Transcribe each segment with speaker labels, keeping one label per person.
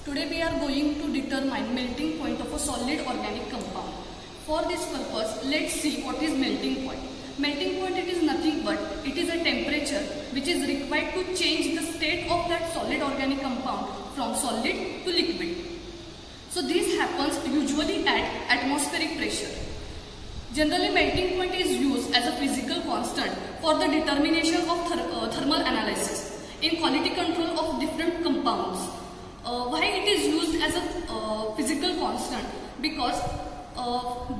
Speaker 1: Today we are going to determine melting point of a solid organic compound. For this purpose, let's see what is melting point. Melting point, it is nothing but it is a temperature which is required to change the state of that solid organic compound from solid to liquid. So this happens usually at atmospheric pressure. Generally, melting point is used as a physical constant for the determination of thermal analysis in quality control of different compounds. Why it is used as a physical constant? Because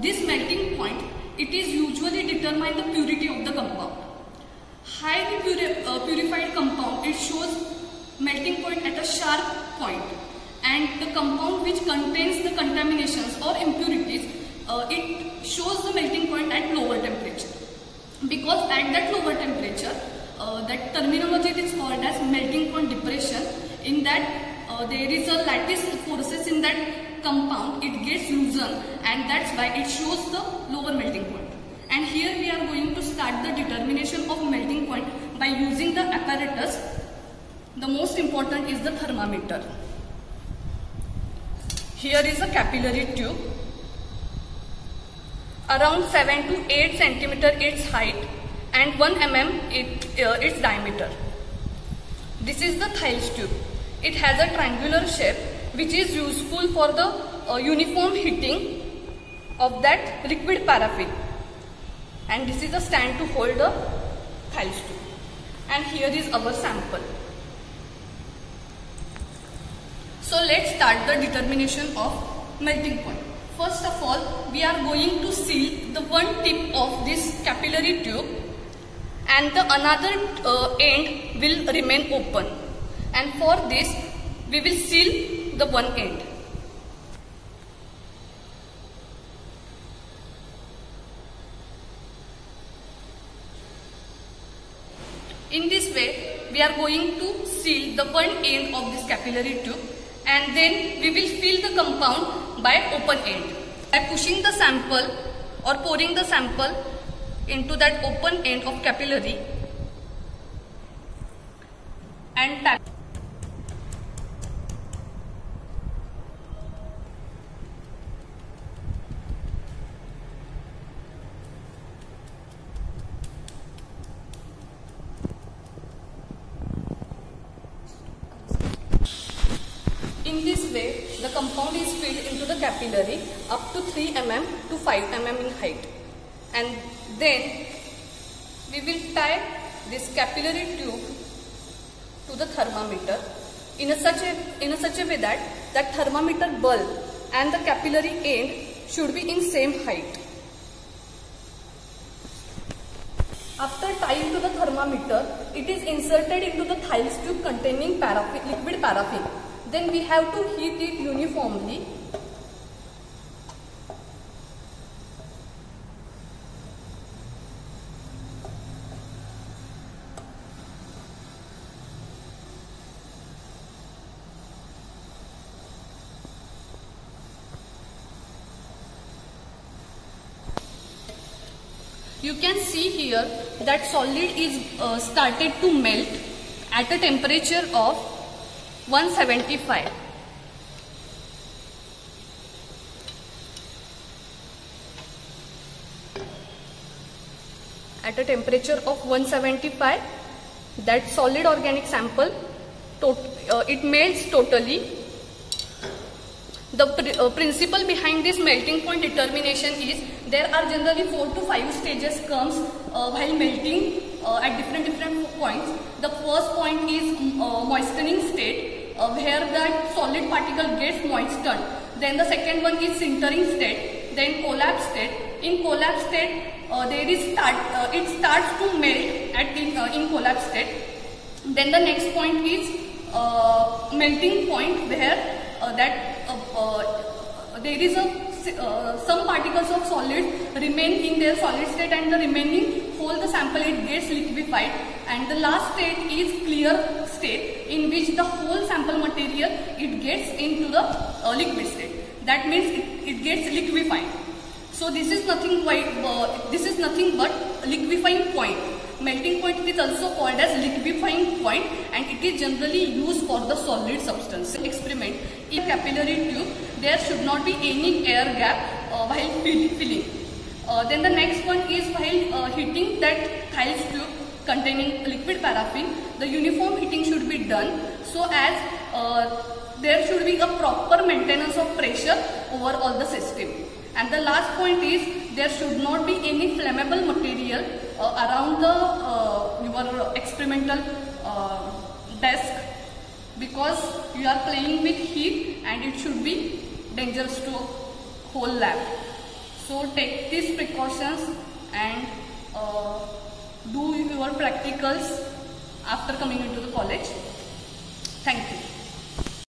Speaker 1: this melting point, it is usually determine the purity of the compound. Highly purified compound, it shows melting point at a sharp point, and the compound which contains the contaminations or impurities, it shows the melting point at lower temperature. Because at that lower temperature, that terminology is called as melting point depression. In that there is a lattice forces in that compound, it gets loosened, and that's why it shows the lower melting point. And here we are going to start the determination of melting point by using the apparatus. The most important is the thermometer. Here is a capillary tube. Around 7 to 8 centimeter its height and 1 mm its diameter. This is the Thales tube. It has a triangular shape which is useful for the uniform heating of that liquid paraffin. And this is a stand to hold the Thales tube. And here is our sample. So let's start the determination of melting point. First of all, we are going to seal the one tip of this capillary tube, and the another end will remain open. And for this, we will seal the one end. In this way, we are going to seal the one end of this capillary tube, and then we will fill the compound by open end. By pushing the sample or pouring the sample into that open end of capillary and tap. In this way, the compound is filled into the capillary up to 3 mm to 5 mm in height. And then we will tie this capillary tube to the thermometer in such a way that that thermometer bulb and the capillary end should be in same height. After tying to the thermometer, it is inserted into the Thales tube containing paraffin, liquid paraffin. Then we have to heat it uniformly. You can see here that solid is started to melt at a temperature of 175. At a temperature of 175, that solid organic sample, it melts totally. The principle behind this melting point determination is there are generally 4 to 5 stages comes while melting at different points. The first point is moistening state, where that solid particle gets moistened. Then the second one is sintering state, then collapse state. In collapse state, it starts to melt in collapse state. Then the next point is melting point, where there is some particles of solid remain in their solid state, and the remaining whole the sample it gets liquefied. And the last state is clear state, in which the whole sample material it gets into the liquid state. That means it gets liquefied. So this is nothing but liquefying point. Melting point is also called as liquefying point, and it is generally used for the solid substance. Experiment. In capillary tube, there should not be any air gap while filling. Then the next one is while heating that Thales tube containing liquid paraffin, the uniform heating should be done so as there should be a proper maintenance of pressure over all the system. And the last point is there should not be any flammable material around the your experimental desk, because you are playing with heat and it should be dangerous to whole lab. So take these precautions and do your practicals after coming into the college. Thank you.